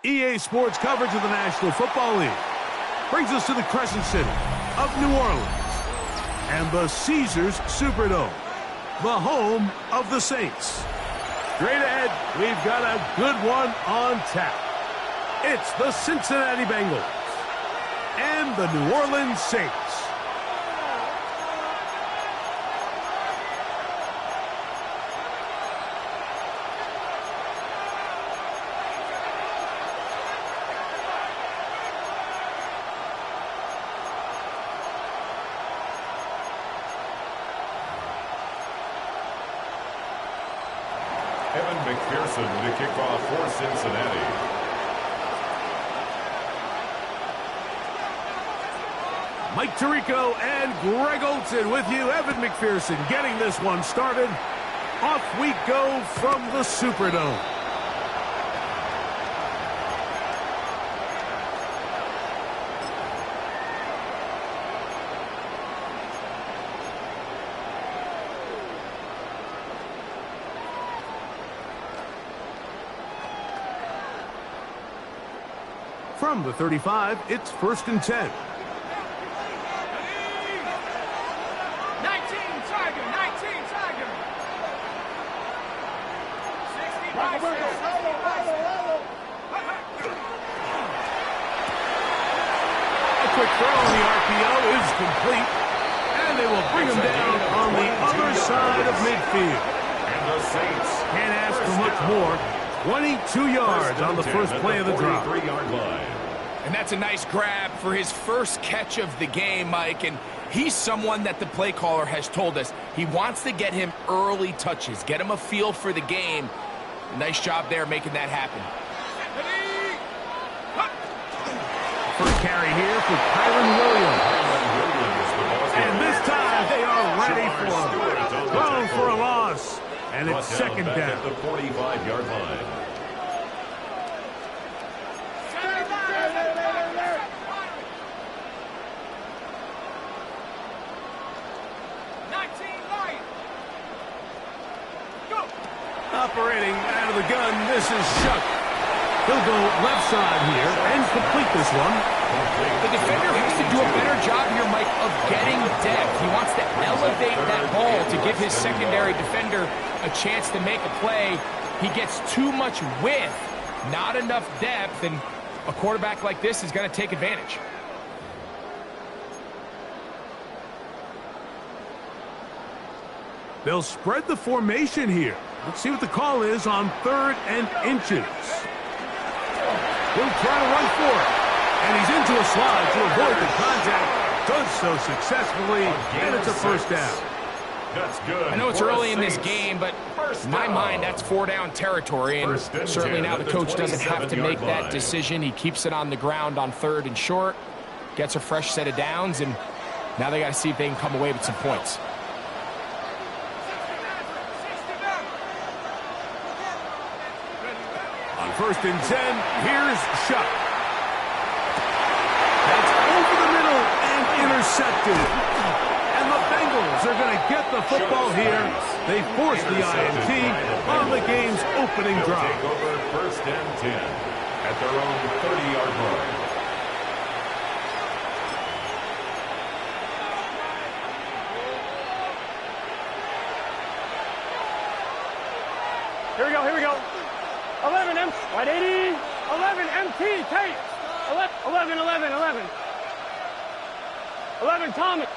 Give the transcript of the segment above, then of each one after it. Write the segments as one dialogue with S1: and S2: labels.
S1: EA Sports coverage of the National Football League brings us to the Crescent City of New Orleans and the Caesars Superdome, the home of the Saints. Straight ahead, we've got a good one on tap. It's the Cincinnati Bengals and the New Orleans Saints.
S2: McPherson to kick off for Cincinnati.
S1: Mike Tirico and Greg Olson with you. Evan McPherson getting this one started. Off we go from the Superdome. From the 35, it's 1st and 10.
S3: 19 Tiger, 19 Tiger. 65, 65.
S1: A quick throw on the RPO is complete, and they will bring him down on the other side of midfield.
S2: And the Saints
S1: can't ask for much more. 22 yards on the first play of the drive.
S2: 43-yard line.
S4: And that's a nice grab for his first catch of the game, Mike. And he's someone that the play caller has told us he wants to get him early touches, get him a feel for the game. Nice job there making that happen.
S1: First carry here for Kyron Williams. And this time they are ready for him. Thrown for a loss. And it's second down.
S2: At the 45-yard line.
S1: Operating out of the gun, this is Shoughs. He'll go left side here and complete this one.
S4: The defender has to do a better job here, Mike, of getting depth. He wants to elevate that ball to give his secondary defender a chance to make a play. He gets too much width, not enough depth, and a quarterback like this is going to take advantage.
S1: They'll spread the formation here. Let's see what the call is on 3rd and inches. He'll try to run for it. And he's into a slide to avoid the contact. Does so successfully, and it's a first down.
S2: That's good.
S4: I know it's early in this game, but in my mind, that's 4-down territory. And certainly now the coach doesn't have to make that decision. He keeps it on the ground on 3rd and short, gets a fresh set of downs, and now they got to see if they can come away with some points.
S1: On 1st and 10, here's Shoughs. That's over the middle and intercepted. And the Bengals are going to get the football here. They force the INT on the game's opening drive.
S2: Take over 1st and 10 at their own 30-yard line.
S3: Here we go, here we go. 11 M, right 80, 11 MT, tape. 11, 11, 11. 11 Thomas.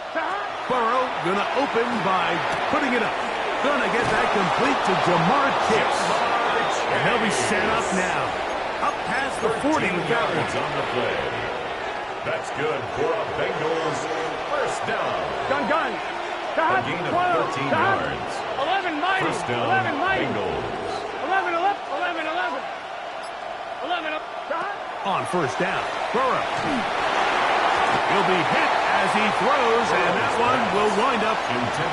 S1: Burrow gonna open by putting it up. Gonna get that complete to Jamar Chase. And he'll be set up now. Up past the 40 with that one.
S2: On the play. That's good for a Bengals first down.
S3: Gun.
S2: A gain of 13 yards.
S3: 11 mighty.
S2: First down,
S3: 11 mighty.
S2: Bengals.
S3: 11. 11.
S1: On first down, Burrow. He'll be hit as he throws, and that one will wind up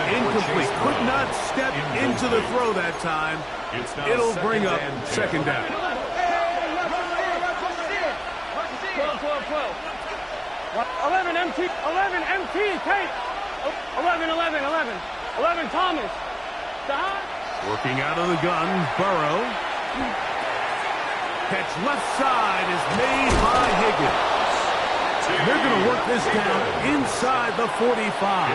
S1: incomplete. Could not step into the throw that time. It'll bring up second down.
S3: 12. 11 MT. 11 MT. Tate. 11. 11 Thomas.
S1: Working out of the gun, Burrow. Catch left side is made by Higgins. They're going to work this down inside the 45.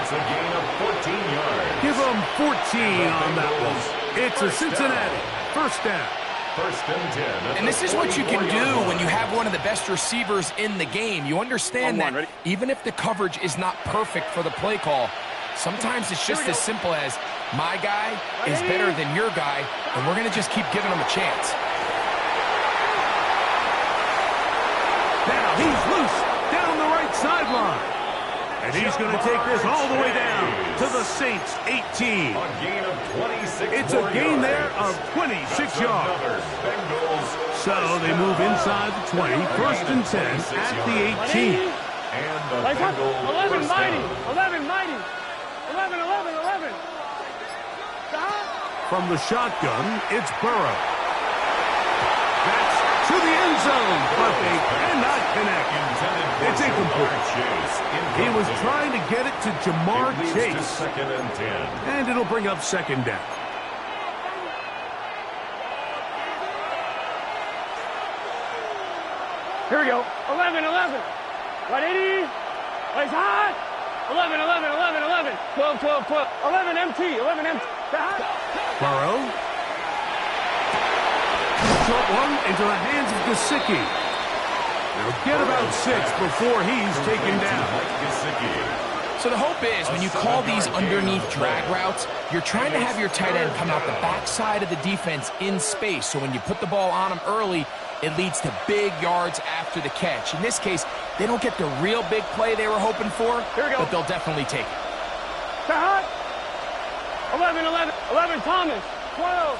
S2: It's a gain of 14 yards.
S1: Give them 14 on that one. It's a Cincinnati first down.
S2: First and 10.
S4: And this is what you can do when you have one of the best receivers in the game. You understand that even if the coverage is not perfect for the play call, sometimes it's just as simple as my guy is better than your guy, and we're going to just keep giving him a chance.
S1: Now he's loose down the right sideline. And he's going to take this all the way down to the Saints' 18.
S2: A gain of 26.
S1: It's a gain there of 26 yards. So they move inside the 20, first and 10 at the 18.
S2: And the Bengals
S3: 11 mighty.
S2: down.
S3: 11 mighty. 11.
S1: From the shotgun, it's Burrow. That's to the end zone, but they cannot connect. It's incomplete. He was trying to get it to Jamar Chase.
S2: Second and 10.
S1: And it'll bring up second down.
S3: Here we go. 11. Right 80. Plays hot. 11. 12. 11 MT. 11 MT.
S1: Burrow. Short one into the hands of Gesicki. They'll get about 6 before he's taken down.
S4: So the hope is when you call these underneath drag routes, you're trying to have your tight end come out the backside of the defense in space. So when you put the ball on him early, it leads to big yards after the catch. In this case, they don't get the real big play they were hoping for, but they'll definitely take it.
S3: 11 Thomas. 12.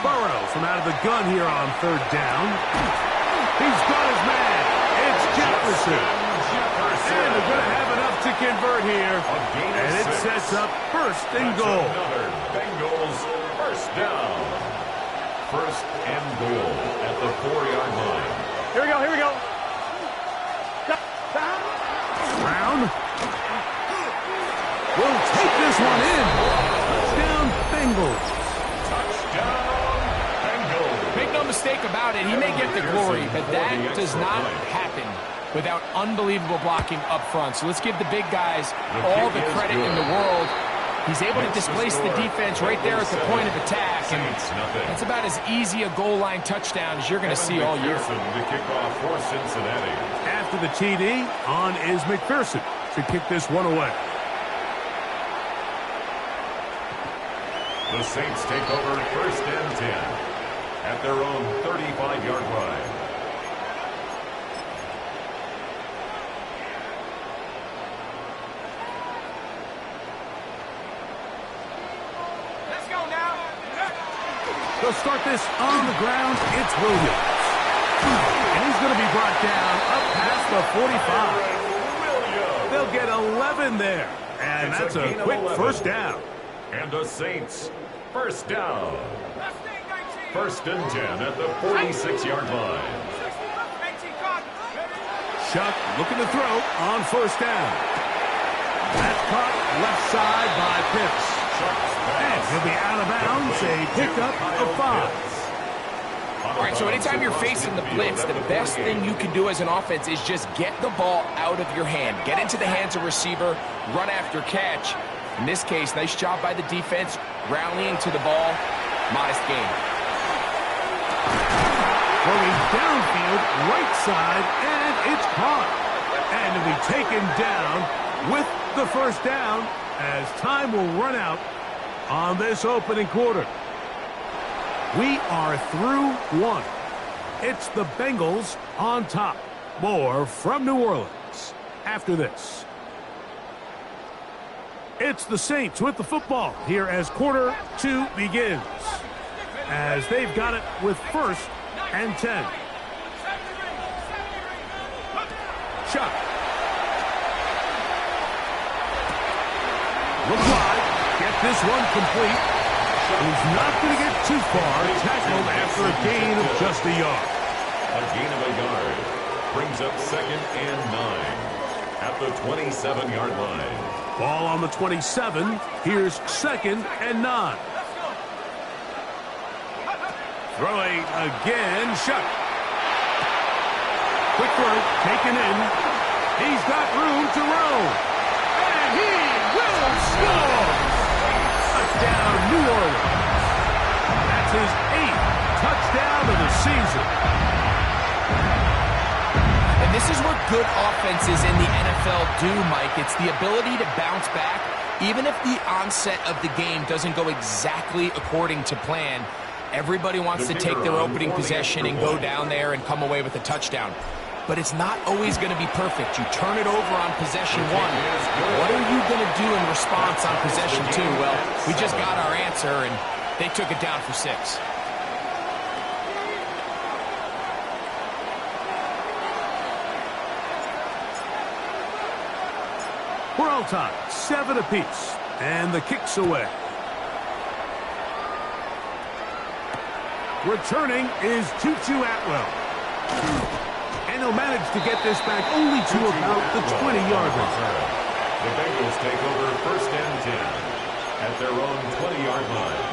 S1: Burrow from out of the gun here on third down. He's got his man. It's Jefferson. And they're going to have enough to convert here. And it sets up first and goal.
S2: Another Bengals first down. First and goal at the 4-yard line.
S3: Here we go.
S1: Brown will take this one in. Touchdown, Bengals.
S4: Make no mistake about it, he may get the glory, but that does not happen without unbelievable blocking up front. So let's give the big guys all the credit in the world. He's able to displace the defense right there at the point of attack, and that's about as easy a goal line touchdown as you're going to see all year.
S2: The kickoff for Cincinnati.
S1: After the TD, on is McPherson to kick this one away.
S2: The Saints take over first and 10 at their own 35-yard line.
S3: Let's go now.
S1: They'll start this on the ground. It's Williams. And he's going to be brought down up past the 45. They'll get 11 there. And that's a quick first down.
S2: And the Saints first down. First and 10 at the 46-yard line.
S1: Shuck looking to throw on first down. That's caught left side by Pitts. And he'll be out of bounds, a pickup of 5.
S4: All right, so anytime you're facing the blitz, the best thing you can do as an offense is just get the ball out of your hand. Get into the hands of receiver, run after catch. In this case, nice job by the defense, rallying to the ball. Modest gain.
S1: Going downfield, right side, and it's caught. And to be taken down with the first down as time will run out on this opening quarter. We are through one. It's the Bengals on top. More from New Orleans after this. It's the Saints with the football here as quarter 2 begins. As they've got it with 1st and 10. Shot. Look wide. Get this one complete. He's not going to get too far. Tackled after a gain of just a yard.
S2: A gain of a yard brings up 2nd and 9 at the 27-yard line.
S1: Ball on the 27. Here's 2nd and 9. Throwing again. Shot. Quick throw. Taken in. He's got room to roam. And he will score. Touchdown, New Orleans. That's his 8th touchdown of the season.
S4: And this is what good offenses in the NFL do, Mike. It's the ability to bounce back, even if the onset of the game doesn't go exactly according to plan. Everybody wants to take their opening possession and go down there and come away with a touchdown. But it's not always going to be perfect. You turn it over on possession 1. What are you going to do in response on possession 2? Well, we just got our answer, and they took it down for 6.
S1: We're all tied, 7 apiece, and the kick's away. Returning is Tutu Atwell. And he'll manage to get this back only to about the 20-yard line.
S2: The Bengals take over 1st and 10 at their own 20-yard line.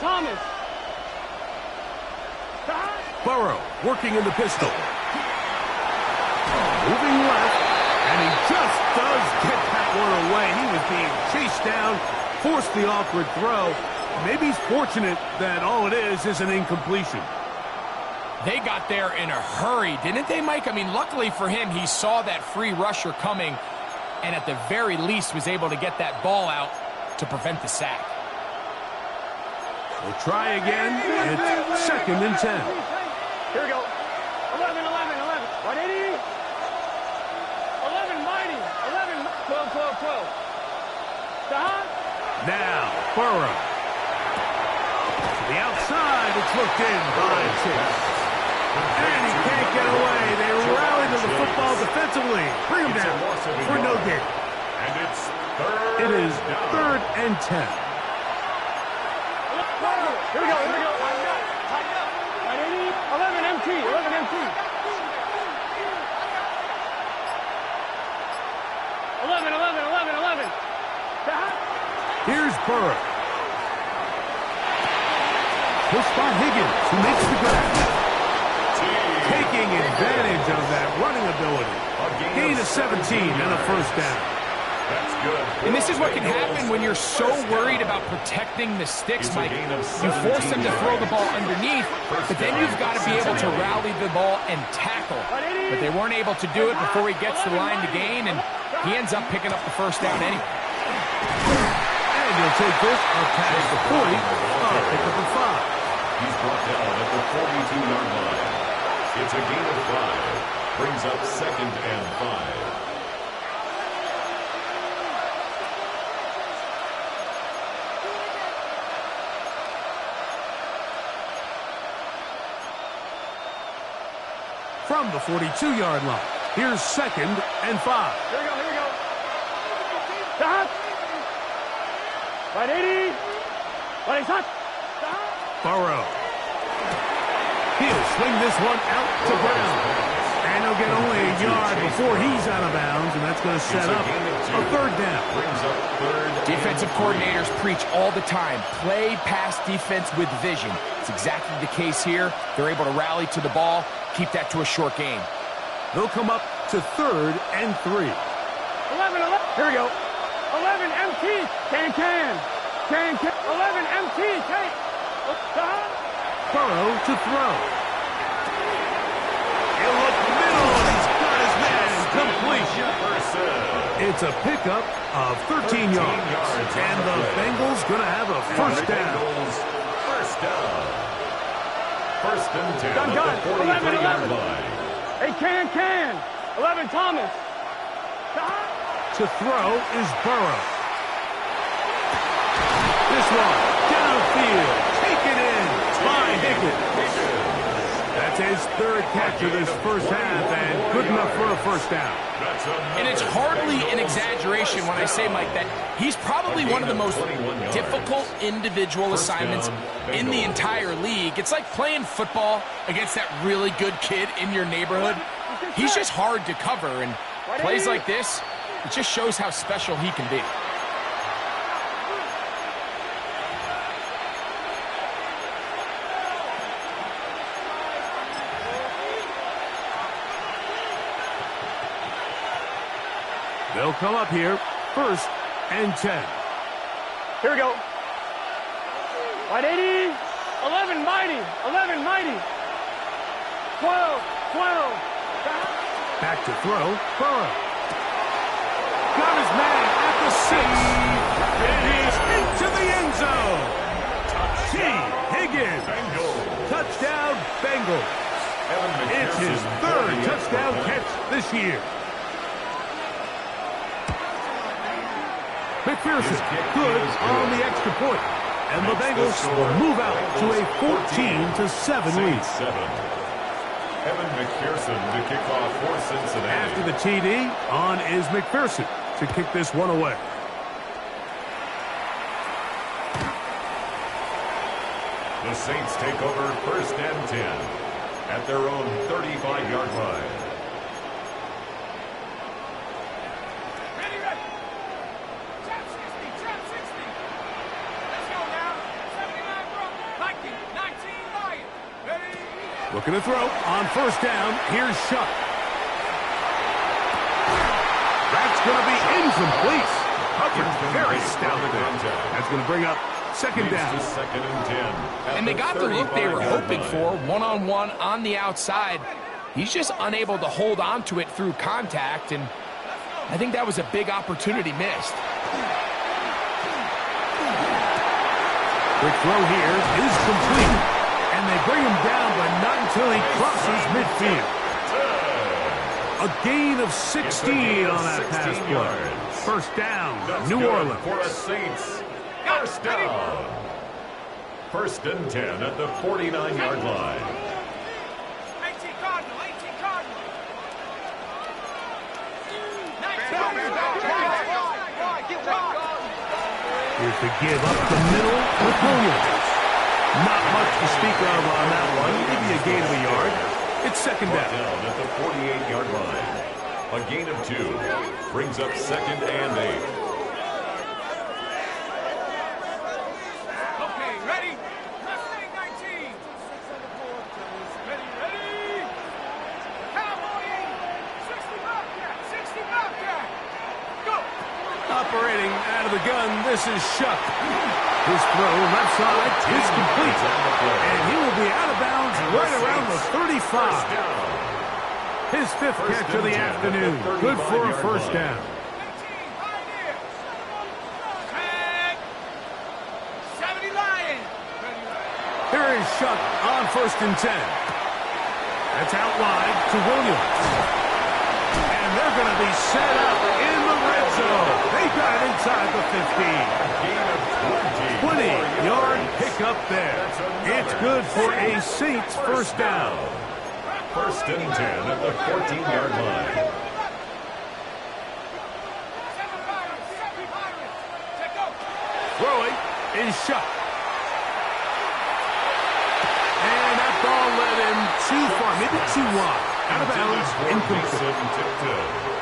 S3: Thomas.
S1: Burrow working in the pistol. Moving left, and he just does get that one away. He was being chased down, forced the awkward throw. Maybe he's fortunate that all it is an incompletion.
S4: They got there in a hurry, didn't they, Mike? I mean, luckily for him, he saw that free rusher coming, and at the very least was able to get that ball out to prevent the sack.
S1: We'll try again. It's 2nd and 10.
S3: Here we go. 11, 11, 11. 180. 11, mighty. 11, 12, 12, 12.
S1: Now, Burrow. To the outside, it's looked in by Chase. And he can't get away. They rally to the football defensively. Bring him down for no gain.
S2: And it's 3rd.
S1: It is 3rd and 10.
S3: Here we go, here we go. 11 MT, 11 MT. 11, 11, 11, 11.
S1: Here's Burrow. Pushed by Higgins, who makes the grab. Taking advantage of that running ability. Gain of 17 and a 1st down.
S2: That's good.
S4: And this is what can happen when you're so worried about protecting the sticks, Mike. You force them to throw the ball underneath, but then you've got to be able to rally the ball and tackle. But they weren't able to do it before he gets to the line to gain, and he ends up picking up the 1st down anyway.
S1: And he'll take this up past the 40. Pick up a 5.
S2: He's brought down at the 42-yard line. It's a gain of 5. Brings up 2nd and 5.
S1: From the 42-yard line. Here's 2nd and 5.
S3: Here we go, here we go. Stop. 180. 180.
S1: Burrow. He'll swing this one out to Brown. And he'll get only a yard before he's out of bounds, and that's going to set up a 3rd down.
S4: Defensive coordinators preach all the time, play pass defense with vision. It's exactly the case here. They're able to rally to the ball, keep that to a short gain.
S1: They'll come up to 3rd and 3.
S3: 11, 11. Here we go. 11 MT. Can. 11 MT. Take.
S1: Burrow to throw. He'll look middle, and he's got his man. Completion. It's a pickup of 13 yards. And the Bengals going to have a first down.
S2: First down. First and 10
S3: Done.
S2: at the 43-yard line.
S3: Hey, Can. 11 Thomas.
S1: To throw is Burrow. This one, downfield, taken in by Higgins. That's his 3rd catch of this first half, and good enough for a first down.
S4: And it's hardly an exaggeration when I say, Mike, that he's probably one of the most difficult individual assignments in the entire league. It's like playing football against that really good kid in your neighborhood. He's just hard to cover, and plays like this, it just shows how special he can be.
S1: They'll come up here, 1st and 10.
S3: Here we go. Wide 80. 11 mighty. 12.
S1: Back to throw, Burrow. Got his man at the 6. And he's into the end zone. T. Higgins. Touchdown, Bengals. It's his 3rd touchdown catch this year. McPherson, good on the extra point. And the Bengals will move out to a 14-7 lead.
S2: Evan McPherson to kick off for Cincinnati.
S1: After the TD, on is McPherson to kick this one away.
S2: The Saints take over 1st and 10 at their own 35-yard line.
S1: Looking to throw on 1st down. Here's Shoughs. That's going to be incomplete. Covered very stout there. That's going to bring up 2nd down.
S2: 2nd and 10.
S4: And they got the look they were hoping for, one-on-one on the outside. He's just unable to hold on to it through contact, and I think that was a big opportunity missed.
S1: Quick throw here is complete. And they bring him down, but not until he crosses midfield. A gain of 16 on that pass play. First down, New Orleans.
S2: For the Saints. First down. 1st and 10 at the 49-yard line.
S3: 18 Cardinal.
S1: Here's the give up the middle with Williams. Not much to speak of on that one. Maybe a gain of a yard. It's 2nd down.
S2: At the 48-yard line. A gain of 2 brings up 2nd and 8.
S3: Okay, ready? Mustang 19. Ready. Cowboy 60 Bobcat. Go.
S1: Operating out of the gun, this is Shoughs. His throw left side is complete. And he will be out of bounds right around the 35. His 5th catch of the afternoon. Good for a first down. Here is Shoughs on 1st and 10. That's out wide to Williams. And they're going to be set up in the red zone. They got it inside the 15. 20-yard pickup there. It's good for a Saints first down.
S2: 1st and 10 at the 14-yard line.
S1: Throwing is Shoughs. And that ball led him too far, maybe too wide. Out of bounds, incomplete.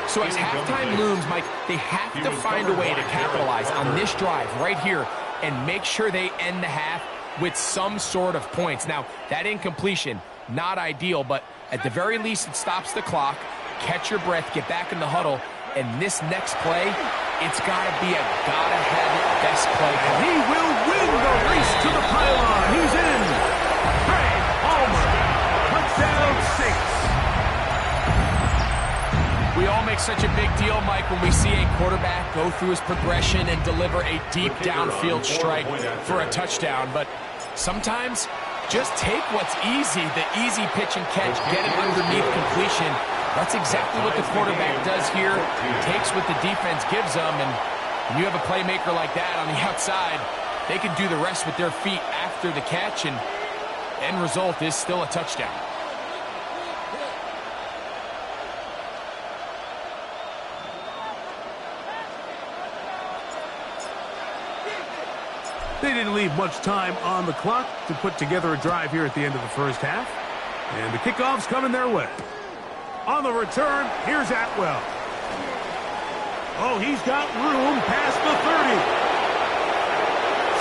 S4: So as halftime looms, Mike, they have to find a way to capitalize on this drive right here and make sure they end the half with some sort of points. Now, that incompletion, not ideal, but at the very least, it stops the clock. catch your breath, get back in the huddle, and this next play, it's got to be a gotta-have-it best play.
S1: And he will win the race to the pylon. He's in. Trey Palmer. Touchdown, Saints.
S4: We all make such a big deal, Mike, when we see a quarterback go through his progression and deliver a deep downfield strike for a touchdown. But sometimes, just take what's easy, the easy pitch and catch, get it underneath completion. That's exactly what the quarterback does here. Takes what the defense gives them, and when you have a playmaker like that on the outside, they can do the rest with their feet after the catch, and end result is still a touchdown.
S1: They didn't leave much time on the clock to put together a drive here at the end of the first half. And the kickoff's coming their way. On the return, here's Atwell. Oh, he's got room past the 30.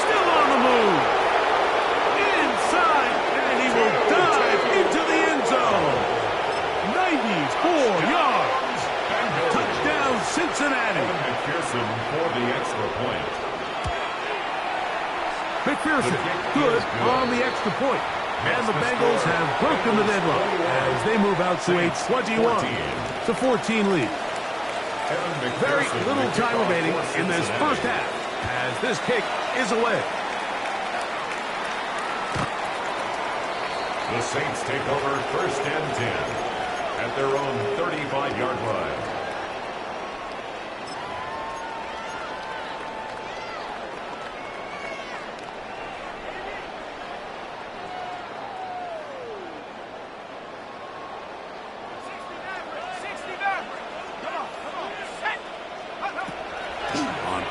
S1: Still on the move. Inside, and he will dive into the end zone. 94 yards. Touchdown, Cincinnati.
S2: McPherson for the extra point.
S1: McPherson, good on the extra point. And the Bengals have broken the deadlock as they move out to a 21-14 lead. Very little time remaining in this first half as this kick is away.
S2: The Saints take over 1st and 10 at their own 35-yard line.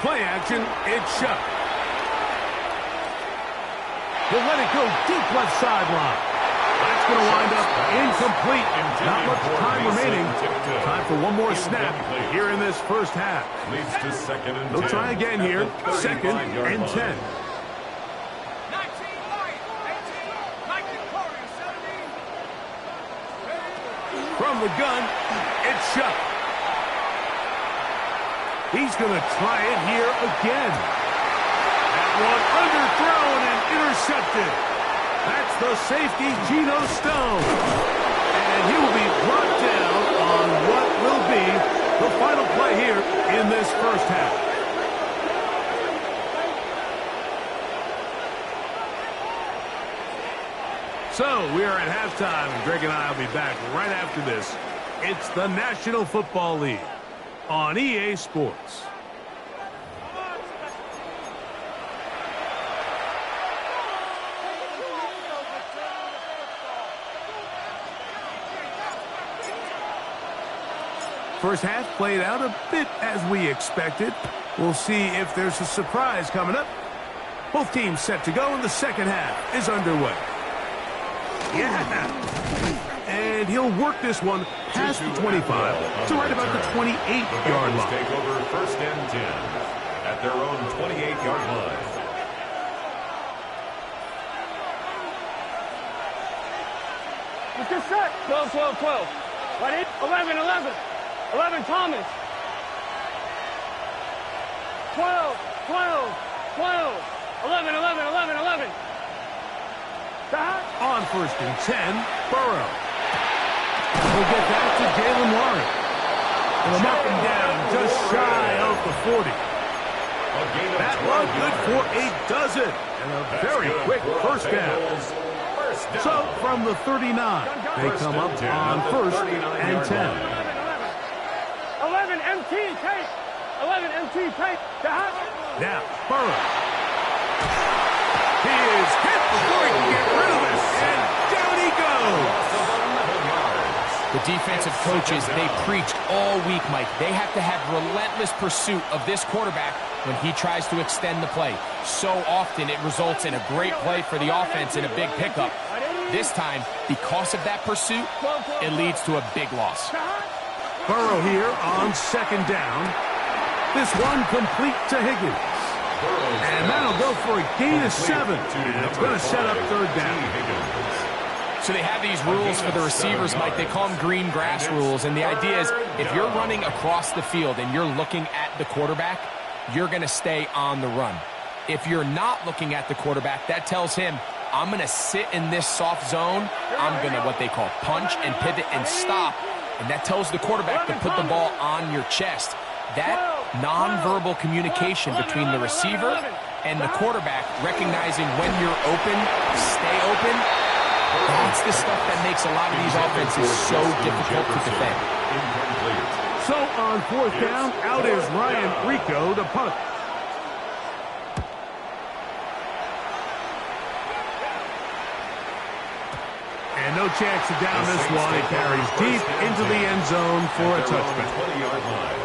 S1: Play action, it's shut. He'll let it go deep left sideline. That's going to wind up incomplete. Not much time remaining. Time for one more snap here in this first half.
S2: Leads to 2nd and 10.
S1: They'll try again here. 2nd and 10. From the gun, it's shut. He's going to try it here again. That one underthrown and intercepted. That's the safety, Geno Stone. And he will be brought down on what will be the final play here in this first half. So we are at halftime, and Greg and I will be back right after this. It's the National Football League on EA Sports. First half played out a bit as we expected. We'll see if there's a surprise coming up. Both teams set to go, and the second half is underway. Yeah. And he'll work this one past the 25 to right about the 28-yard line.
S2: Take over 1st and 10 at their own 28-yard line.
S3: What's your set? 12, 12, 12. What? 11, 11. 11, Thomas. 12, 12, 12. 11, 11, 11, 11.
S1: On 1st and 10, Burrow. We'll get that to Jalen Warren. They'll knock him down just shy of the 40. That one good for a dozen. And a very quick first down. So from the 39, they come up on 1st and 10.
S3: 11 MT tape. 11 MT tape.
S1: Now, Burrow. He is hit before he can get rid of it. And down he goes.
S4: The defensive coaches, they preached all week, Mike. They have to have relentless pursuit of this quarterback when he tries to extend the play. So often it results in a great play for the offense and a big pickup. This time, because of that pursuit, it leads to a big loss.
S1: Burrow here on 2nd down. This one complete to Higgins. And that'll go for a gain of 7. And it's going to set up 3rd down.
S4: So they have these rules for the receivers, Mike. They call them green grass rules. And the idea is if you're running across the field and you're looking at the quarterback, you're going to stay on the run. If you're not looking at the quarterback, that tells him, I'm going to sit in this soft zone. I'm going to what they call punch and pivot and stop. And that tells the quarterback to put the ball on your chest. That nonverbal communication between the receiver and the quarterback, recognizing when you're open, stay open, that's the stuff that makes a lot of these offenses so difficult to defend.
S1: So on 4th down, out is Ryan Rico to punt. And no chance to down this one. It carries deep into the end zone for a touchback.
S2: 20-yard line.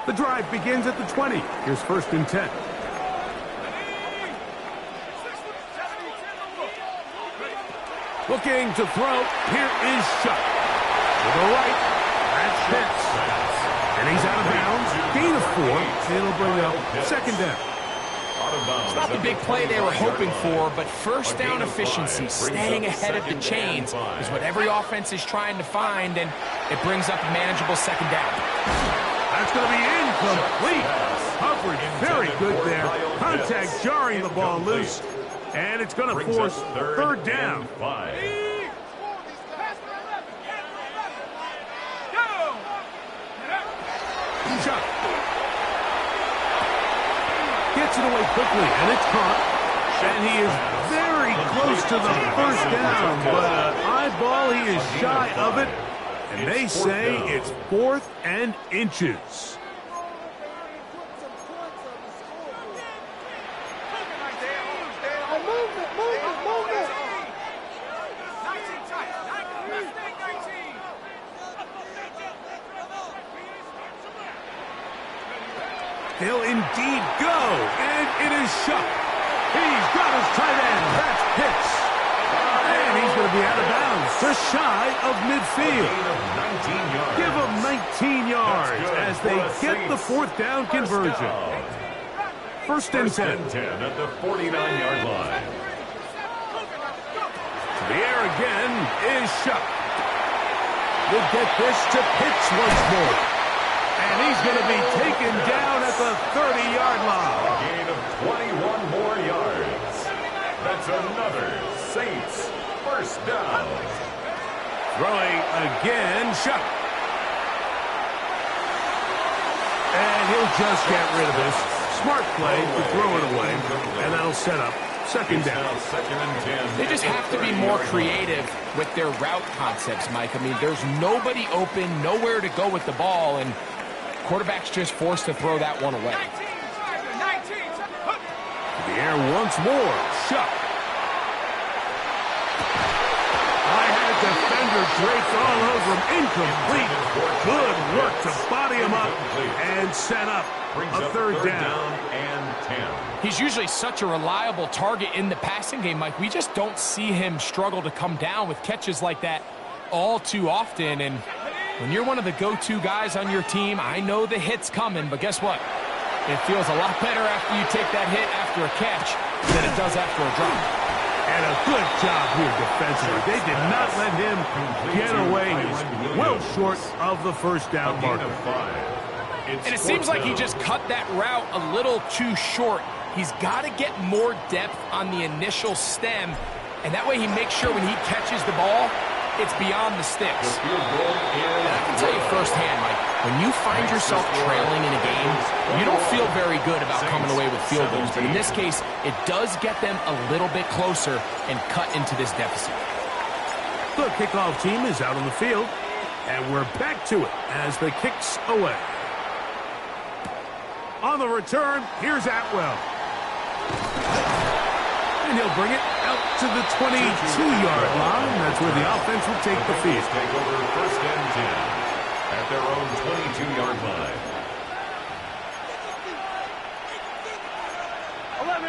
S1: The drive begins at the 20. Here's 1st and 10. Looking to throw. Here is Shoughs. To the right. That's Pitts. And he's out of bounds. Gain of 4. It'll bring up 2nd down.
S4: It's not the big play they were hoping for, but first down efficiency, staying ahead of the chains, is what every offense is trying to find, and it brings up a manageable 2nd down.
S1: That's going to be incomplete. Coverage very good there. Contact jarring the ball loose. And it's going to force 3rd down. Shoughs gets it away quickly, and it's caught. And he is very close to the 1st down, but eyeball, he is shy of it. And they say it's 4th and inches. He'll indeed go, and it is Shoughs. He's got his tight end. That's Pitts. And he's going to be out of bounds, just shy of midfield. Give him 19 yards as they get the 4th down conversion. 1st and 10.
S2: At the 49-yard line.
S1: To the air again is Shoughs. We'll get this to Pitts once more. And he's going to be taken down at the 30-yard line.
S2: A gain of 21 more yards. That's another Saints 1st down.
S1: Throwing again, Shoughs. And he'll just get rid of this. Smart play to throw it away, and that'll set up 2nd down.
S2: 2nd and 10.
S4: They just have to be more creative with their route concepts, Mike. I mean, there's nobody open, nowhere to go with the ball, and quarterback's just forced to throw that one away.
S1: To the air once more. Shoughs. I had defender draped all over him. Incomplete. Good work to body him up and set up a 3rd down.
S2: And 10.
S4: He's usually such a reliable target in the passing game, Mike. We just don't see him struggle to come down with catches like that all too often. And when you're one of the go-to guys on your team, I know the hit's coming, but guess what? It feels a lot better after you take that hit after a catch than it does after a drop.
S1: And a good job here defensively. They did not let him get away. He's well short of the 1st down marker.
S4: And it seems like he just cut that route a little too short. He's got to get more depth on the initial stem, and that way he makes sure when he catches the ball, it's beyond the sticks. And I can tell you firsthand, Mike, when you find yourself trailing in a game, you don't feel very good about coming away with field goals. But in this case, it does get them a little bit closer and cut into this deficit.
S1: The kickoff team is out on the field, and we're back to it as the kick's away. On the return, here's Atwell. And he'll bring it out to the 22-yard line. That's where the offense will take the field.
S2: Take over 1st and 10 at their own 22-yard line.
S3: 11,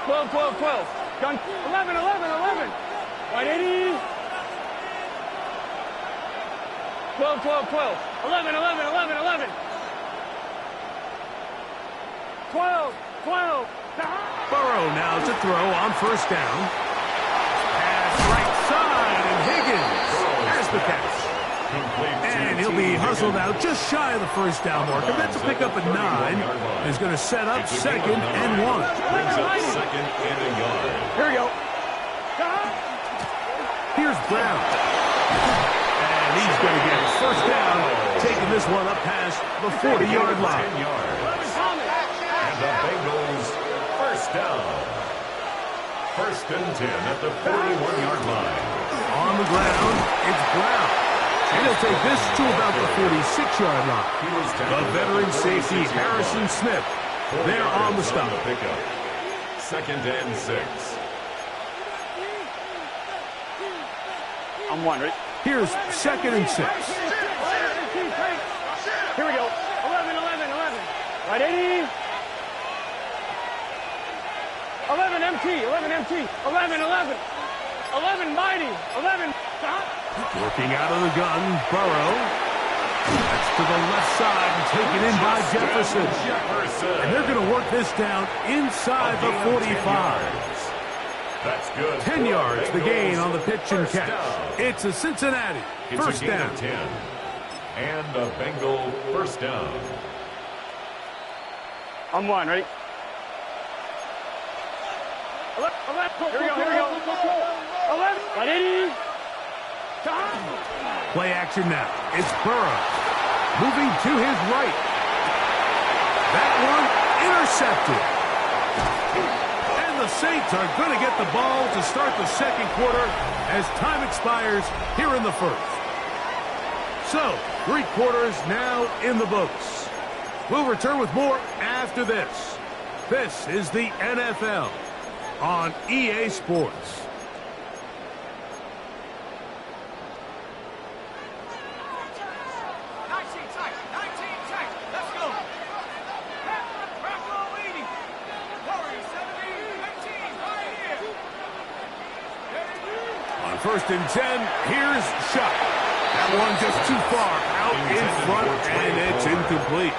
S3: 12, 12, 12. Gun 11, 11, 11. Right, 80. 12, 12, 12. 11, 11, 11, 11. 12, 12.
S1: Burrow now to throw on first down. Pass right side, and Higgins has the catch. And he'll be hustled out just shy of the first down marker. That's a pickup at 9. Is going to set up second and 1.
S2: Second and a yard.
S3: Here we go.
S1: Here's Brown. And he's going to get first down, taking this one up past the 40-yard line.
S2: 10 yards. And the Bengals first down. First and 10 at the 41-yard line.
S1: On the ground, it's Brown. And he'll take this to about the 46-yard line. The veteran safety, Harrison Smith, there on the stop.
S2: Pickup. Second and 6.
S3: I'm one, right?
S1: Here's second and 6.
S3: Here we go. 11, 11, 11. Right, 80. 11 MT, 11 MT. 11, 11. 11 mighty. 11.
S1: Working out of the gun, Burrow. That's to the left side and taken in by Jefferson. And they're going to work this down inside the 45.
S2: That's good.
S1: 10 yards, the gain on the pitch and catch. It's a Cincinnati first down.
S2: 10. And a Bengal first down.
S3: I'm one, ready? 11, 11. Here we go, here we go. 11, right, 80.
S1: Play action now. It's Burrow. Moving to his right. That one intercepted. And the Saints are going to get the ball to start the second quarter as time expires here in the first. So, 3 quarters now in the books. We'll return with more after this. This is the NFL on EA Sports. First and 10, here's Shoughs. That one just too far out in front, and it's incomplete.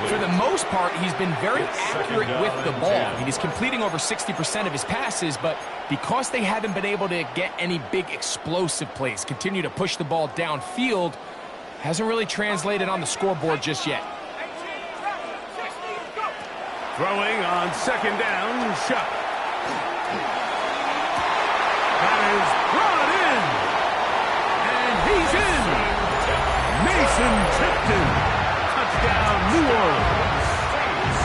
S4: For the most part, he's been very accurate with the ball. He's completing over 60% of his passes, but because they haven't been able to get any big explosive plays, continue to push the ball downfield, hasn't really translated on the scoreboard just yet.
S1: Throwing on second down, Shoughs. That is brought in, and he's in. Mason Tipton, touchdown, New Orleans.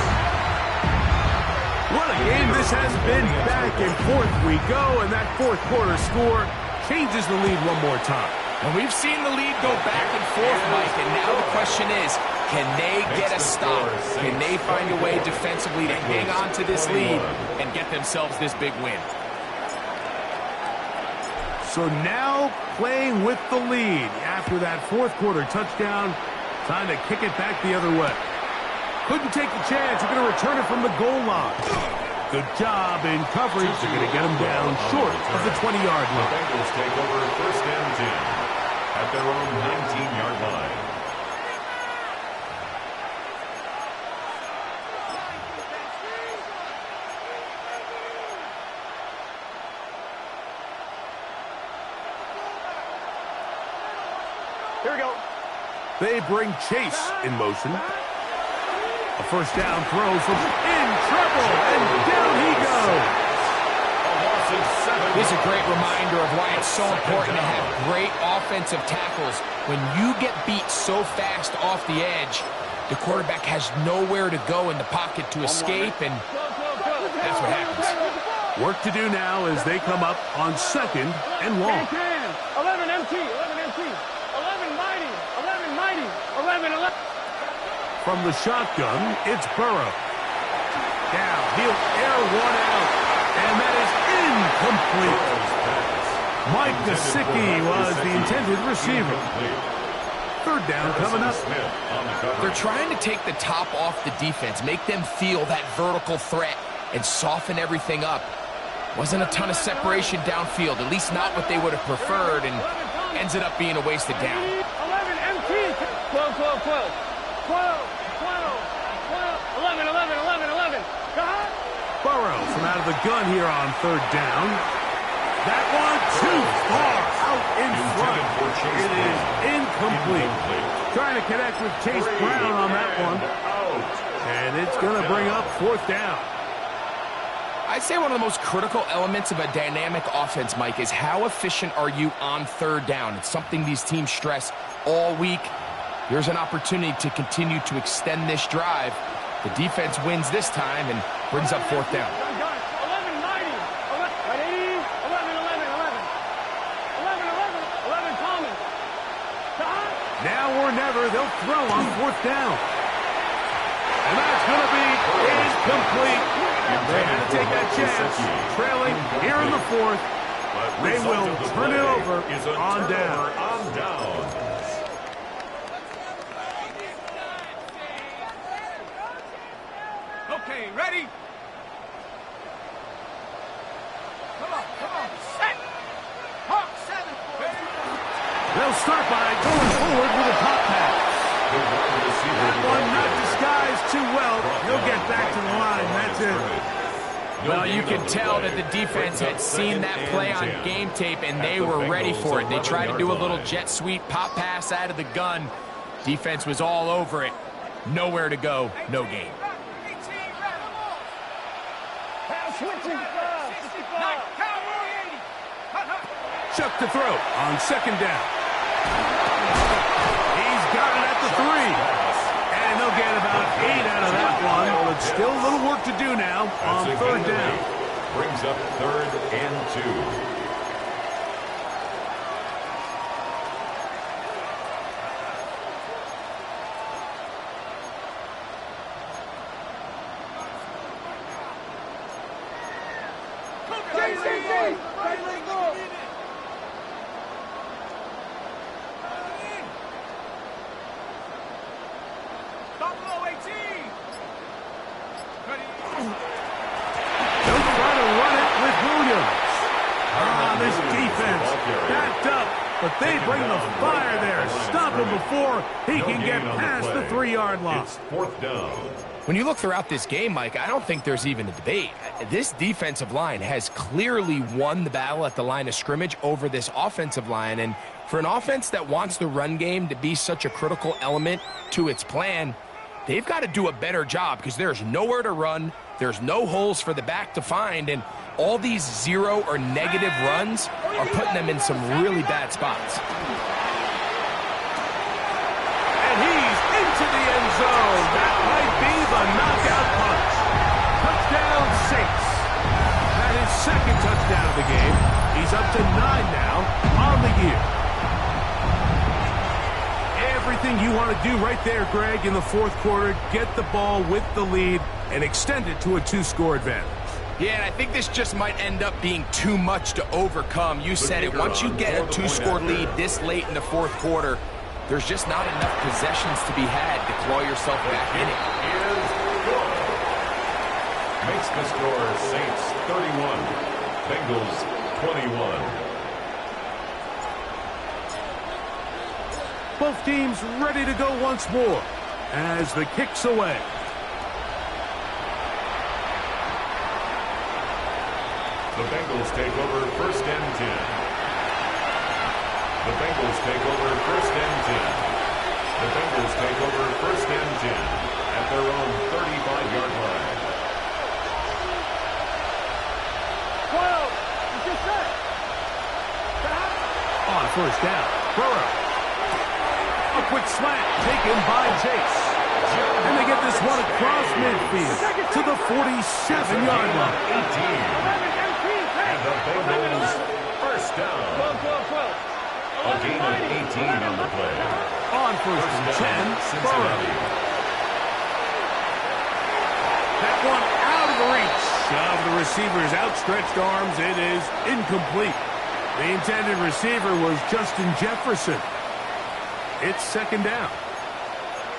S1: What a game this has been. Back and forth we go, and that fourth quarter score changes the lead one more time.
S4: And we've seen the lead go back and forth, Mike, and now the question is, can they get a stop? Can they find a way defensively to hang on to this lead and get themselves this big win?
S1: So now playing with the lead after that fourth quarter touchdown, time to kick it back the other way. Couldn't take the chance. They're going to return it from the goal line. Good job in coverage. They're going to get them down short of the 20-yard line.
S2: The Bengals take over first and 10 at their own 19-yard line.
S3: Here we go.
S1: They bring Chase in motion. A first down throw from in trouble, and down he goes.
S4: This is a great reminder of why it's so important to have great offensive tackles. When you get beat so fast off the edge, the quarterback has nowhere to go in the pocket to escape, and that's what happens.
S1: Work to do now as they come up on second and long.
S3: 11 MT, 11 MT. 11 mighty, 11 mighty, 11, 11.
S1: From the shotgun, it's Burrow. Now he'll air one out, and that is incomplete. Mike Gesicki was the intended receiver. Third down coming up.
S4: They're trying to take the top off the defense, make them feel that vertical threat, and soften everything up. Wasn't a ton of separation downfield, at least not what they would have preferred, and ends it up being a wasted down.
S3: 11 MT. 12, 12, 12. 12, 12, 12. 11, 11, 11, 11.
S1: Burrow from out of the gun here on third down. That one too far out in front. It is incomplete. Trying to connect with Chase Brown on that one. And it's going to bring up fourth down.
S4: I'd say one of the most critical elements of a dynamic offense, Mike, is how efficient are you on third down. It's something these teams stress all week. Here's an opportunity to continue to extend this drive. The defense wins this time and brings up fourth down.
S3: 11 Coleman.
S1: Now or never, they'll throw on fourth down. And that's going to be incomplete. They had to take that chance. Trailing here in the fourth. They will turn it over on down.
S3: Okay, ready? Come on, set! Hawk 7.
S1: They'll start by going forward with a pop pass. That one not disguised too well. He'll get back to the line. That's it.
S4: Well, you can tell that the defense had seen that play on game tape, and they were ready for it. They tried to do a little jet sweep pop pass out of the gun. Defense was all over it. Nowhere to go, no game.
S1: Chuck to throw on second down. He's got it at the 3. And they'll get about 8 out of that one. But still a little work to do now on third down.
S2: Brings up 3rd and 2.
S1: This defense backed up, but they bring the fire there. Stop him before he can get past the 3-yard line.
S2: It's fourth down.
S4: When you look throughout this game, Mike, I don't think there's even a debate. This defensive line has clearly won the battle at the line of scrimmage over this offensive line. And for an offense that wants the run game to be such a critical element to its plan, they've got to do a better job because there's nowhere to run. There's no holes for the back to find. And all these 0 or negative runs are putting them in some really bad spots.
S1: And he's into the end zone. That might be the knockout punch. Touchdown Saints. That is second touchdown of the game. He's up to 9 now on the year. Everything you want to do right there, Greg, in the fourth quarter, get the ball with the lead and extend it to a 2-score advantage.
S4: Yeah, and I think this just might end up being too much to overcome. You said it. Once you get a 2-score lead this late in the fourth quarter, there's just not enough possessions to be had to claw yourself back in it.
S2: Makes the score Saints 31, Bengals 21.
S1: Both teams ready to go once more as the kick's away.
S2: The Bengals take over 1st and 10. The Bengals take over 1st and 10. The Bengals take over 1st and 10 at their own 35-yard line.
S3: 12. You just set.
S1: On first down, Burrow. A quick slant taken by Chase. And they get this one across midfield to the 47-yard line.
S2: 18. And the Bengals first down.
S3: 12.
S2: A gain of 18 on the play.
S1: On first and 10, Burrow. That one out of the reach of the receiver's outstretched arms. It is incomplete. The intended receiver was Justin Jefferson. It's second down.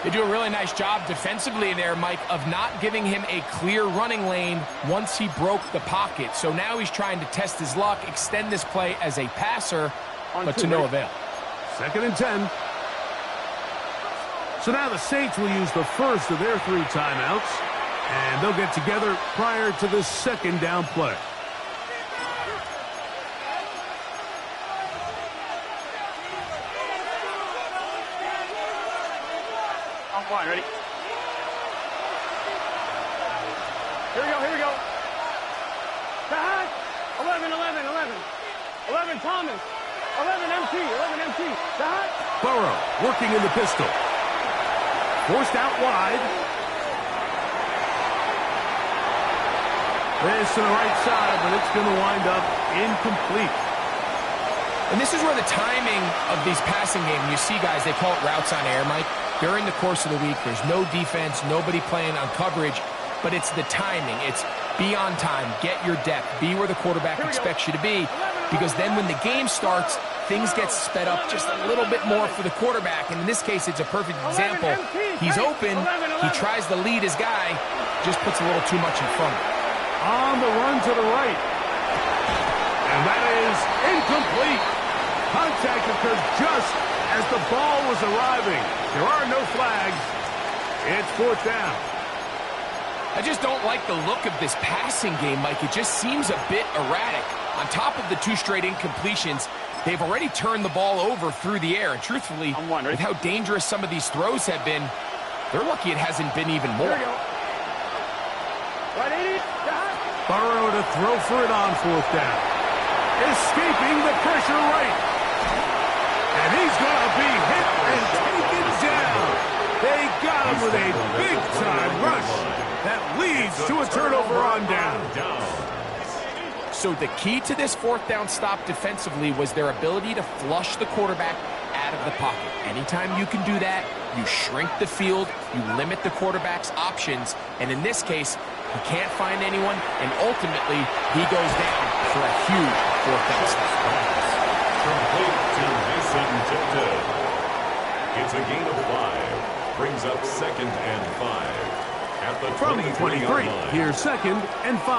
S4: They do a really nice job defensively there, Mike, of not giving him a clear running lane once he broke the pocket. So now he's trying to test his luck, extend this play as a passer, but to no avail.
S1: Second and 10. So now the Saints will use the first of their 3 timeouts. And they'll get together prior to the second down play.
S3: On one, ready? Here we go. Back. 11, 11 Thomas. 11 MT. Back.
S1: Burrow working in the pistol. Forced out wide. This to the right side, but it's going to wind up incomplete.
S4: And this is where the timing of these passing games, you see guys, they call it routes on air, Mike. During the course of the week, there's no defense, nobody playing on coverage, but it's the timing. It's be on time, get your depth, be where the quarterback expects you to be, because then when the game starts, things get sped up just a little bit more for the quarterback. And in this case, it's a perfect example. He's open, he tries to lead his guy, just puts a little too much in front of him.
S1: On the run to the right. And that is incomplete. Contact occurred just as the ball was arriving. There are no flags. It's fourth down.
S4: I just don't like the look of this passing game, Mike. It just seems a bit erratic. On top of the 2 straight incompletions, they've already turned the ball over through the air. And truthfully, with how dangerous some of these throws have been, they're lucky it hasn't been even more.
S1: Burrow to throw for it on fourth down. Escaping the pressure right. And he's going to be hit and taken down. They got him with a big-time rush that leads to a turnover on down.
S4: So the key to this fourth down stop defensively was their ability to flush the quarterback out of the pocket. Anytime you can do that, you shrink the field, you limit the quarterback's options, and in this case, he can't find anyone, and ultimately, he goes down for a huge fourth down stop.
S2: Complete to Mason Tipton. It's a gain of 5. Brings up 2nd and 5. At the
S1: From the 23, here's 2nd and 5.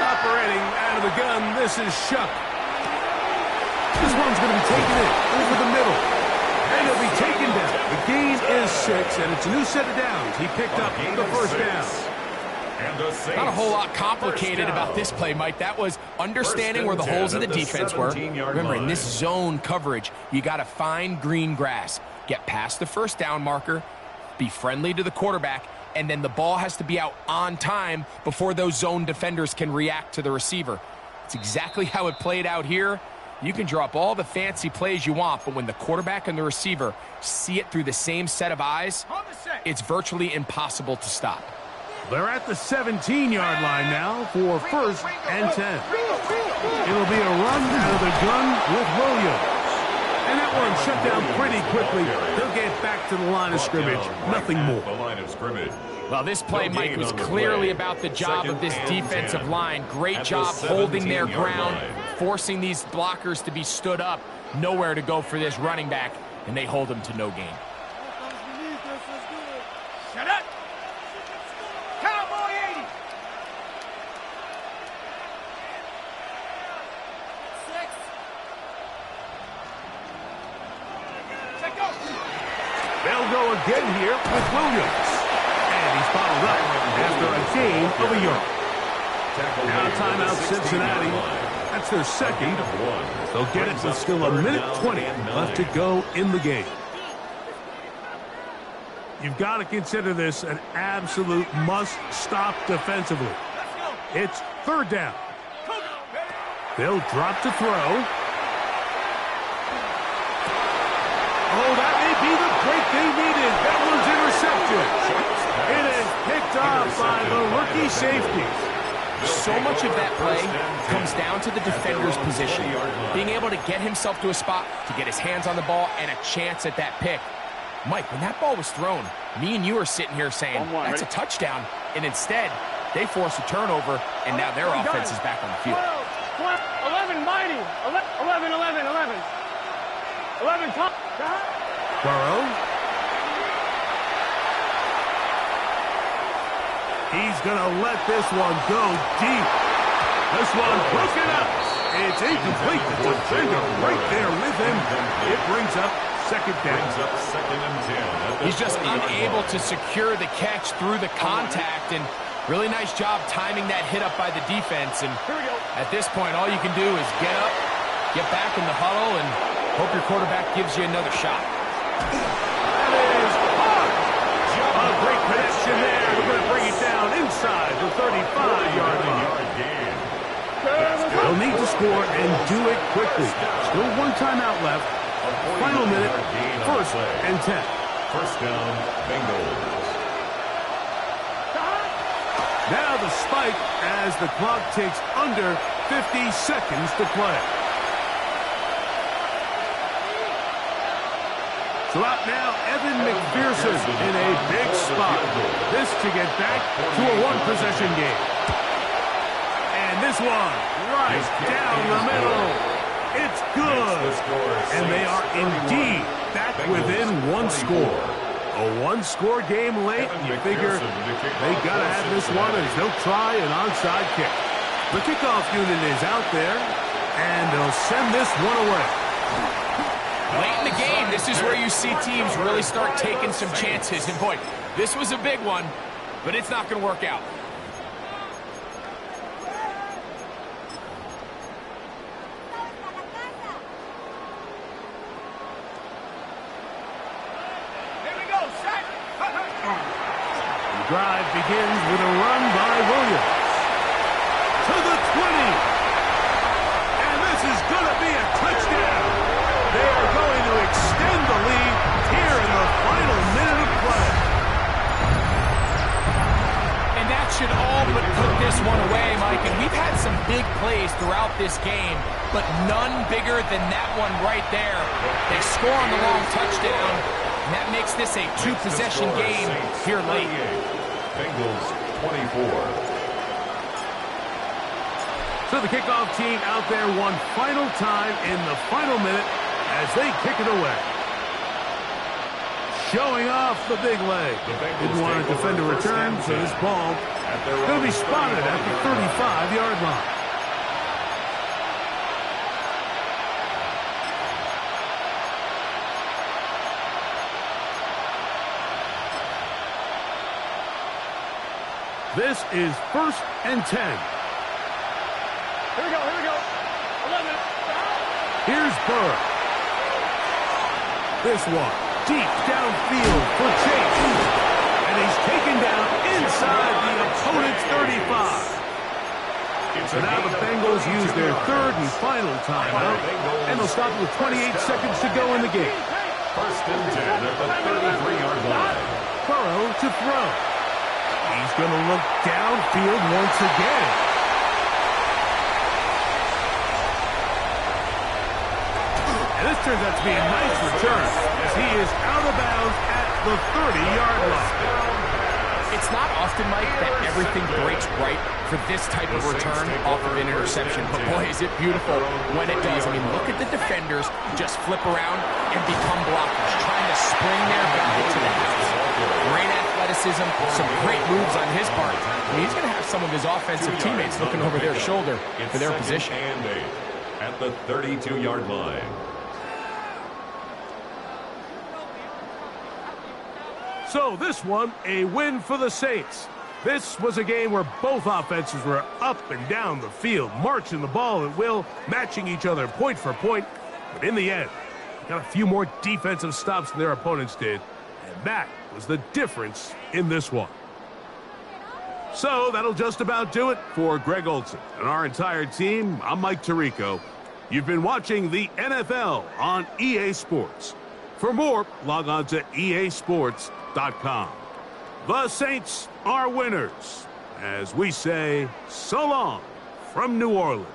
S1: Operating out of the gun, this is Shoughs. This one's going to be taken in over the middle. And he'll be taken down. The gain is 6, and it's a new set of downs. He picked up the first down.
S4: Not a whole lot complicated about this play, Mike. That was understanding where the holes of the defense were. Remember, in this zone coverage, you got to find green grass. Get past the first down marker, be friendly to the quarterback, and then the ball has to be out on time before those zone defenders can react to the receiver. It's exactly how it played out here. You can drop all the fancy plays you want, but when the quarterback and the receiver see it through the same set of eyes, it's virtually impossible to stop.
S1: They're at the 17-yard line now for 1st and 10. It'll be a run out of the gun with Williams. And that one shut down pretty quickly. They'll get back to the line of scrimmage. Nothing more.
S2: The line of scrimmage.
S4: Well, this play, Mike, was clearly about the job of this defensive line. Great job holding their ground, forcing these blockers to be stood up. Nowhere to go for this running back, and they hold him to no gain.
S3: Shut up! Cowboy 80! 6!
S1: They'll go again here with Williams. And he's followed up after a gain of a yard. Now timeout Cincinnati. That's their second. They'll get it with still a minute 20 left to go in the game. You've got to consider this an absolute must-stop defensively. It's 3rd down. They'll drop to throw. Oh, that may be the break they needed. That one's intercepted. It is picked off by the rookie safety.
S4: So much of that play comes down to the defender's position. Being able to get himself to a spot, to get his hands on the ball, and a chance at that pick. Mike, when that ball was thrown, me and you are sitting here saying, that's a touchdown. And instead, they force a turnover, and now their offense is back on the field.
S3: 11 mighty. 11. 11 top.
S1: Burrow. He's going to let this one go deep. This one broken up. It's incomplete. The defender right there with him. It brings up second down.
S2: He's
S4: just unable to secure the catch through the contact, and really nice job timing that hit up by the defense. And at this point, all you can do is get up, get back in the huddle, and hope your quarterback gives you another shot.
S1: That is hard. A great connection there. We're going to bring it down inside the 35-yard line. They'll need to score and do it quickly. Still one timeout left. Final minute, 1st and 10.
S2: First down, Bengals.
S1: Now the spike as the clock takes under 50 seconds to play. So out now, Evan McPherson in a big spot. This to get back to a one-possession game. And this one, right down the middle. It's good. And they are indeed back within one score. A one-score game late, you figure they got to have this one as they'll try an onside kick. The kickoff unit is out there, and they'll send this one away.
S4: Late in the game, this is where you see teams really start taking some chances. And boy, this was a big one, but it's not going to work out.
S1: The drive begins with a run by Williams. To the 20. And this is going to be a touchdown. They are going to extend the lead here in the final minute of play.
S4: And that should all but put this one away, Mike. And we've had some big plays throughout this game, but none bigger than that one right there. They score on the long touchdown, and that makes this a two-possession game here late.
S2: Bengals 24.
S1: So the kickoff team out there one final time in the final minute as they kick it away. Showing off the big leg. Didn't want to defend a return, so this ball going to be spotted at the 35-yard line. This is 1st and 10.
S3: Here we go, here we go. 11.
S1: Here's Burr. This one, deep downfield for Chase. And he's taken down inside the opponent's 35. So now the Bengals use their third and final timeout, and they'll stop with 28 seconds to go in the game.
S2: 1st and 10 at the 33-yard line.
S1: Burrow to throw. He's going to look downfield once again. And this turns out to be a nice return as he is out of bounds at the 30-yard line.
S4: It's not often, Mike, that everything breaks right for this type of return off of an interception. But boy, is it beautiful when it does. I mean, look at the defenders just flip around and become blockers, trying to spring their guy to the house. Great athleticism, some great moves on his part. I mean, he's going to have some of his offensive teammates looking over their shoulder for their position.
S2: And 8 at the 32-yard line.
S1: So this one, a win for the Saints. This was a game where both offenses were up and down the field, marching the ball at will, matching each other point for point. But in the end, they got a few more defensive stops than their opponents did. And that was the difference in this one. So that'll just about do it for Greg Olsen and our entire team. I'm Mike Tirico. You've been watching the NFL on EA Sports. For more, log on to easports.com. The Saints are winners, as we say so long from New Orleans.